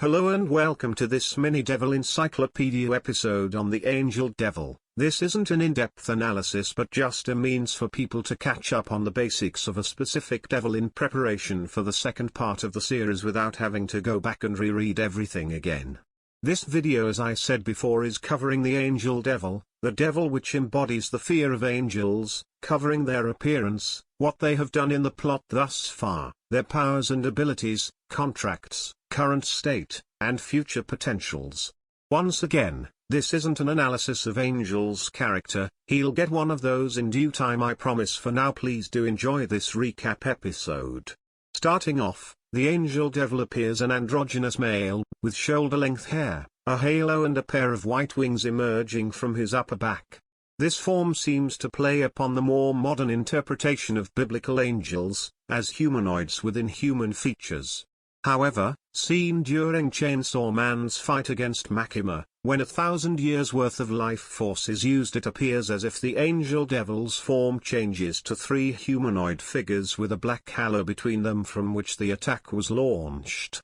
Hello and welcome to this mini Devil Encyclopedia episode on the Angel Devil. This isn't an in-depth analysis but just a means for people to catch up on the basics of a specific devil in preparation for the second part of the series without having to go back and reread everything again. This video, as I said before, is covering the Angel Devil, the devil which embodies the fear of angels, covering their appearance, what they have done in the plot thus far, their powers and abilities, contracts, current state, and future potentials. Once again, this isn't an analysis of Angel's character, he'll get one of those in due time, I promise. For now, please do enjoy this recap episode. Starting off, the Angel Devil appears an androgynous male, with shoulder-length hair, a halo and a pair of white wings emerging from his upper back. This form seems to play upon the more modern interpretation of biblical angels, as humanoids with inhuman features. However, seen during Chainsaw Man's fight against Makima, when 1,000 years worth of life force is used, it appears as if the Angel Devil's form changes to three humanoid figures with a black halo between them from which the attack was launched.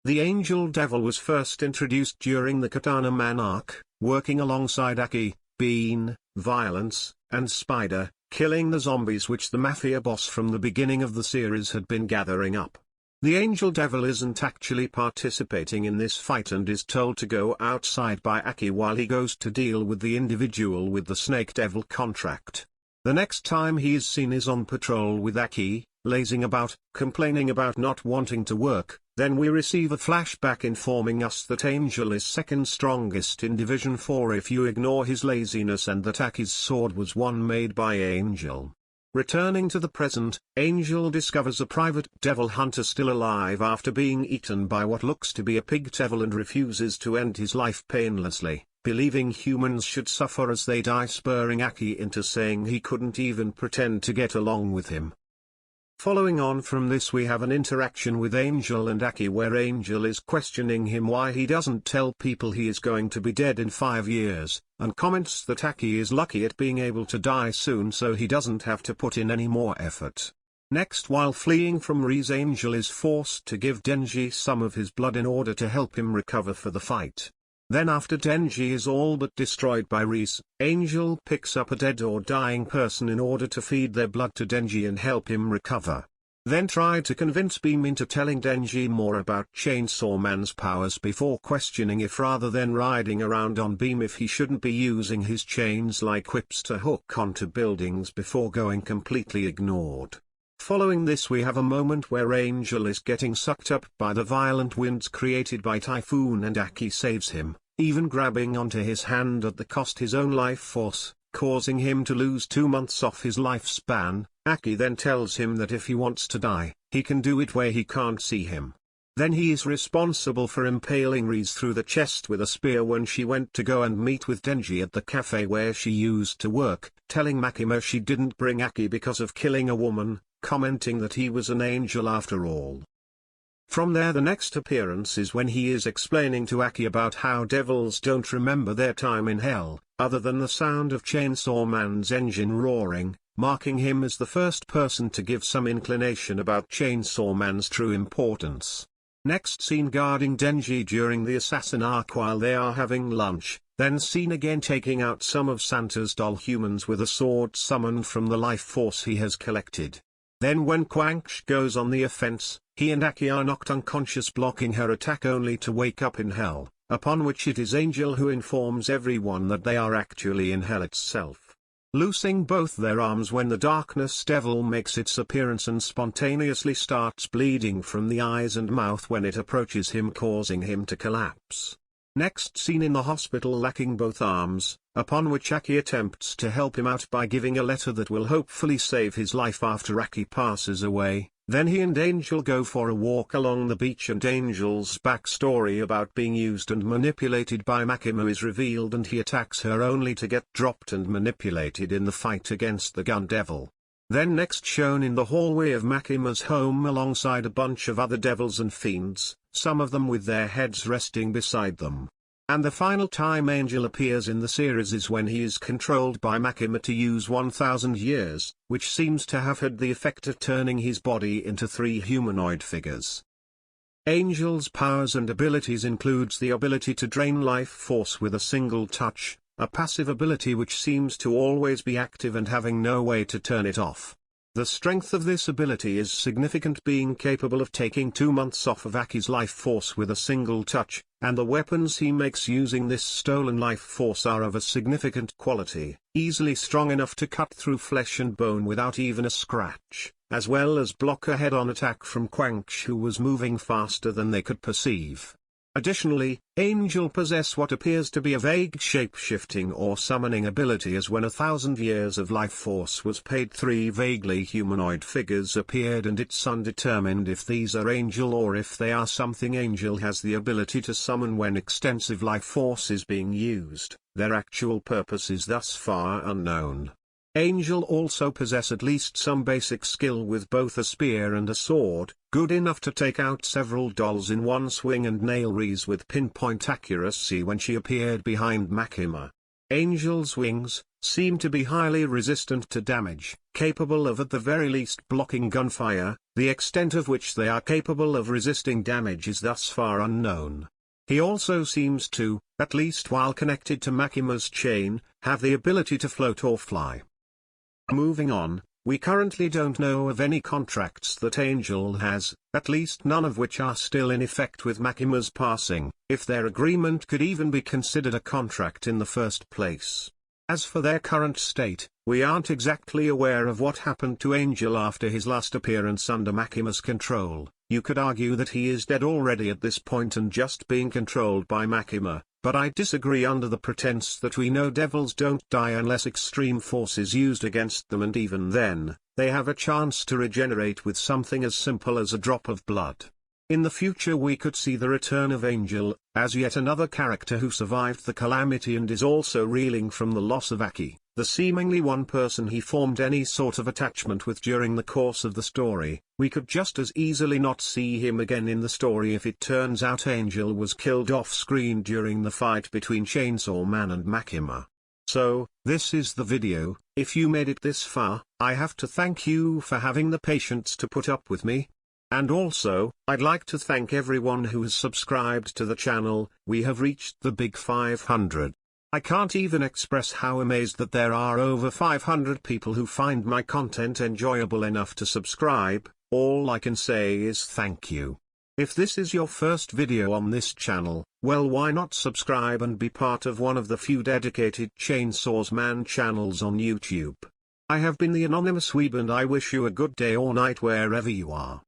The Angel Devil was first introduced during the Katana Man arc, working alongside Aki, Bean, Violence, and Spider, killing the zombies which the Mafia boss from the beginning of the series had been gathering up. The Angel Devil isn't actually participating in this fight and is told to go outside by Aki while he goes to deal with the individual with the Snake Devil contract. The next time he is seen is on patrol with Aki, lazing about, complaining about not wanting to work. Then we receive a flashback informing us that Angel is second strongest in Division 4 if you ignore his laziness, and that Aki's sword was one made by Angel. Returning to the present, Angel discovers a private devil hunter still alive after being eaten by what looks to be a pig devil and refuses to end his life painlessly, believing humans should suffer as they die, spurring Aki into saying he couldn't even pretend to get along with him. Following on from this, we have an interaction with Angel and Aki where Angel is questioning him why he doesn't tell people he is going to be dead in 5 years, and comments that Aki is lucky at being able to die soon so he doesn't have to put in any more effort. Next, while fleeing from Reese, Angel is forced to give Denji some of his blood in order to help him recover for the fight. Then after Denji is all but destroyed by Reese, Angel picks up a dead or dying person in order to feed their blood to Denji and help him recover. Then try to convince Beam into telling Denji more about Chainsaw Man's powers before questioning if, rather than riding around on Beam, if he shouldn't be using his chains like whips to hook onto buildings before going completely ignored. Following this, we have a moment where Angel is getting sucked up by the violent winds created by Typhoon and Aki saves him, even grabbing onto his hand at the cost his own life force, causing him to lose 2 months off his lifespan. Aki then tells him that if he wants to die, he can do it where he can't see him. Then he is responsible for impaling Reese through the chest with a spear when she went to go and meet with Denji at the cafe where she used to work, telling Makima she didn't bring Aki because of killing a woman, commenting that he was an angel after all. From there, the next appearance is when he is explaining to Aki about how devils don't remember their time in hell, other than the sound of Chainsaw Man's engine roaring, marking him as the first person to give some inclination about Chainsaw Man's true importance. Next, seen guarding Denji during the assassin arc while they are having lunch, then seen again taking out some of Santa's doll humans with a sword summoned from the life force he has collected. Then when Quanch goes on the offense, he and Aki are knocked unconscious, blocking her attack only to wake up in hell, upon which it is Angel who informs everyone that they are actually in hell itself. Loosing both their arms when the Darkness Devil makes its appearance and spontaneously starts bleeding from the eyes and mouth when it approaches him, causing him to collapse. Next, seen in the hospital lacking both arms, upon which Aki attempts to help him out by giving a letter that will hopefully save his life after Aki passes away. Then he and Angel go for a walk along the beach, and Angel's backstory about being used and manipulated by Makima is revealed, and he attacks her only to get dropped and manipulated in the fight against the Gun Devil. Then next shown in the hallway of Makima's home alongside a bunch of other devils and fiends, some of them with their heads resting beside them. And the final time Angel appears in the series is when he is controlled by Makima to use 1000 years, which seems to have had the effect of turning his body into 3 humanoid figures. Angel's powers and abilities includes the ability to drain life force with a single touch, a passive ability which seems to always be active and having no way to turn it off. The strength of this ability is significant, being capable of taking 2 months off of Aki's life force with a single touch, and the weapons he makes using this stolen life force are of a significant quality, easily strong enough to cut through flesh and bone without even a scratch, as well as block a head-on attack from Quanch, who was moving faster than they could perceive. Additionally, Angel possess what appears to be a vague shape-shifting or summoning ability, as when 1,000 years of life force was paid, 3 vaguely humanoid figures appeared, and it's undetermined if these are Angel or if they are something Angel has the ability to summon when extensive life force is being used. Their actual purpose is thus far unknown. Angel also possess at least some basic skill with both a spear and a sword, good enough to take out several dolls in one swing and nail Reese with pinpoint accuracy when she appeared behind Makima. Angel's wings seem to be highly resistant to damage, capable of at the very least blocking gunfire. The extent of which they are capable of resisting damage is thus far unknown. He also seems to, at least while connected to Makima's chain, have the ability to float or fly. Moving on, we currently don't know of any contracts that Angel has, at least none of which are still in effect with Makima's passing, if their agreement could even be considered a contract in the first place. As for their current state, we aren't exactly aware of what happened to Angel after his last appearance under Makima's control. You could argue that he is dead already at this point and just being controlled by Makima, but I disagree under the pretense that we know devils don't die unless extreme force is used against them, and even then, they have a chance to regenerate with something as simple as a drop of blood. In the future we could see the return of Angel, as yet another character who survived the calamity and is also reeling from the loss of Aki, the seemingly one person he formed any sort of attachment with during the course of the story. We could just as easily not see him again in the story if it turns out Angel was killed off-screen during the fight between Chainsaw Man and Makima. So, this is the video. If you made it this far, I have to thank you for having the patience to put up with me. And also, I'd like to thank everyone who has subscribed to the channel. We have reached the big 500. I can't even express how amazed that there are over 500 people who find my content enjoyable enough to subscribe. All I can say is thank you. If this is your first video on this channel, well, why not subscribe and be part of one of the few dedicated Chainsaw Man channels on YouTube. I have been the Anonymous Weeb, and I wish you a good day or night wherever you are.